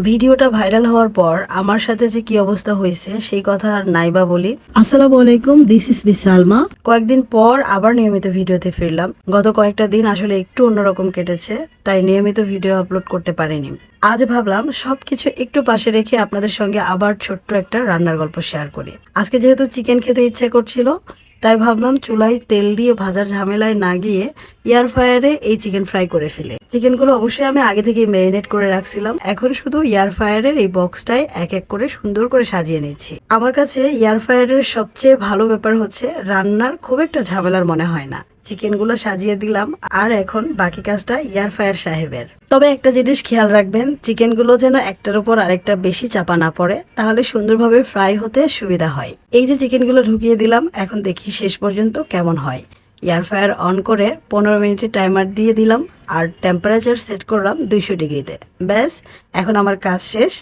ভিডিওটা ভাইরাল হওয়ার পর আমার সাথে যে কি অবস্থা হয়েছে সেই কথা আর নাইবা বলি। আসসালামু আলাইকুম, দিস ইজ বিসালমা। কয়েকদিন পর আবার নিয়মিত ভিডিওতে ফিরলাম। গত কয়েকটা দিন আসলে একটু অন্যরকম কেটেছে, তাই নিয়মিত ভিডিও আপলোড করতে পারিনি। আজ ভাবলাম সবকিছু একটু পাশে রেখে আপনাদের সঙ্গে আবার ছোট্ট একটা রান্নার গল্প শেয়ার করি। আজকে যেহেতু চিকেন খেতে ইচ্ছে করছিল, তাই ভাবলাম চুলায় তেল দিয়ে ভাজার ঝামেলায় না গিয়ে এয়ার ফ্রায়ারে এই চিকেন ফ্রাই করে ফেলে। চিকেনগুলো অবশ্যই আমি আগে থেকেই ম্যারিনেট করে রাখছিলাম। এখন শুধু এয়ার ফ্রায়ারের এই বক্সটাই এক এক করে সুন্দর করে সাজিয়ে নিচ্ছি। আমার কাছে এয়ার ফ্রায়ারের সবচেয়ে ভালো ব্যাপার হচ্ছে রান্নার খুব একটা ঝামেলার মনে হয় না। চিকেনগুলো সাজিয়ে দিলাম, আর এখন বাকি কাজটা এয়ার ফ্রায়ার সাহেবের। তবে একটা জিনিস খেয়াল রাখবেন, চিকেনগুলো যেন একটার উপর আরেকটা বেশি চাপা না পড়ে, তাহলে সুন্দরভাবে ফ্রাই হতে সুবিধা হয়। এই যে চিকেনগুলো ঢুকিয়ে দিলাম, এখন দেখি শেষ পর্যন্ত কেমন হয়। এয়ার ফ্রায়ার অন করে 15 মিনিটের টাইমার দিয়ে দিলাম, আর টেম্পারেচার সেট করলাম 200 ডিগ্রিতে। ব্যাস, এখন আমার কাজ শেষ।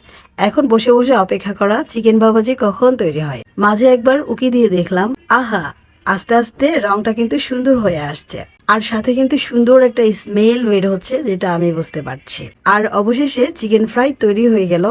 এখন বসে বসে অপেক্ষা করা চিকেন বাবাজি কখন তৈরি হয়। মাঝে একবার উকি দিয়ে দেখলাম, আহা, আস্তে আস্তে রংটা কিন্তু সুন্দর হয়ে আসছে, আর সাথে কিন্তু সুন্দর একটা স্মেল বের হচ্ছে, যেটা আমি বুঝতে পারছি। আর অবশেষে চিকেন ফ্রাই তৈরি হয়ে গেল।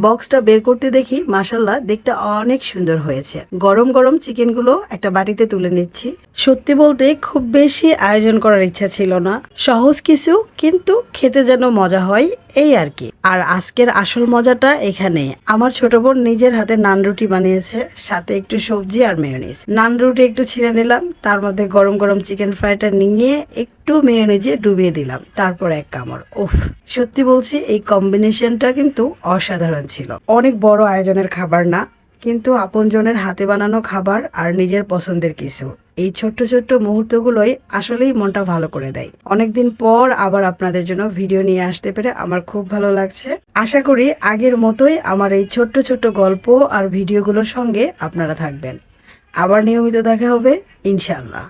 বক্সটা বের করতে দেখি মাশাল্লাহ দেখতে অনেক সুন্দর হয়েছে। গরম গরম চিকেনগুলো একটা বাটিতে তুলে নিচ্ছি। সত্যি বলতে খুব বেশি আয়োজন করার ইচ্ছা ছিল না, সহজ কিছু, কিন্তু খেতে যেন মজা হয়, এই আর কি। আর আজকের আসল মজাটা এখানে। আমার ছোট বোন নিজের হাতে নান রুটি বানিয়েছে, সাথে একটু সবজি আর মেয়োনিজ। নান রুটি একটু ছিঁড়ে নিলাম, তার মধ্যে গরম গরম চিকেন ফ্রাইটা নিয়ে একটু মেয়োনিজে ডুবিয়ে দিলাম, তারপর এক কামড়। উফ, সত্যি বলছি এই কম্বিনেশনটা কিন্তু অসাধারণ ছিল। অনেক বড় আয়োজনের খাবার না, কিন্তু আপনজনের হাতে বানানো খাবার আর নিজের পছন্দের কিছু, এই ছোট্ট ছোট্ট মুহূর্তগুলোই আসলেই মনটা ভালো করে দেয়। অনেকদিন পর আবার আপনাদের জন্য ভিডিও নিয়ে আসতে পেরে আমার খুব ভালো লাগছে। আশা করি আগের মতোই আমার এই ছোট্ট ছোট্ট গল্প আর ভিডিওগুলোর সঙ্গে আপনারা থাকবেন। আবার নিয়মিত দেখা হবে ইনশাআল্লাহ।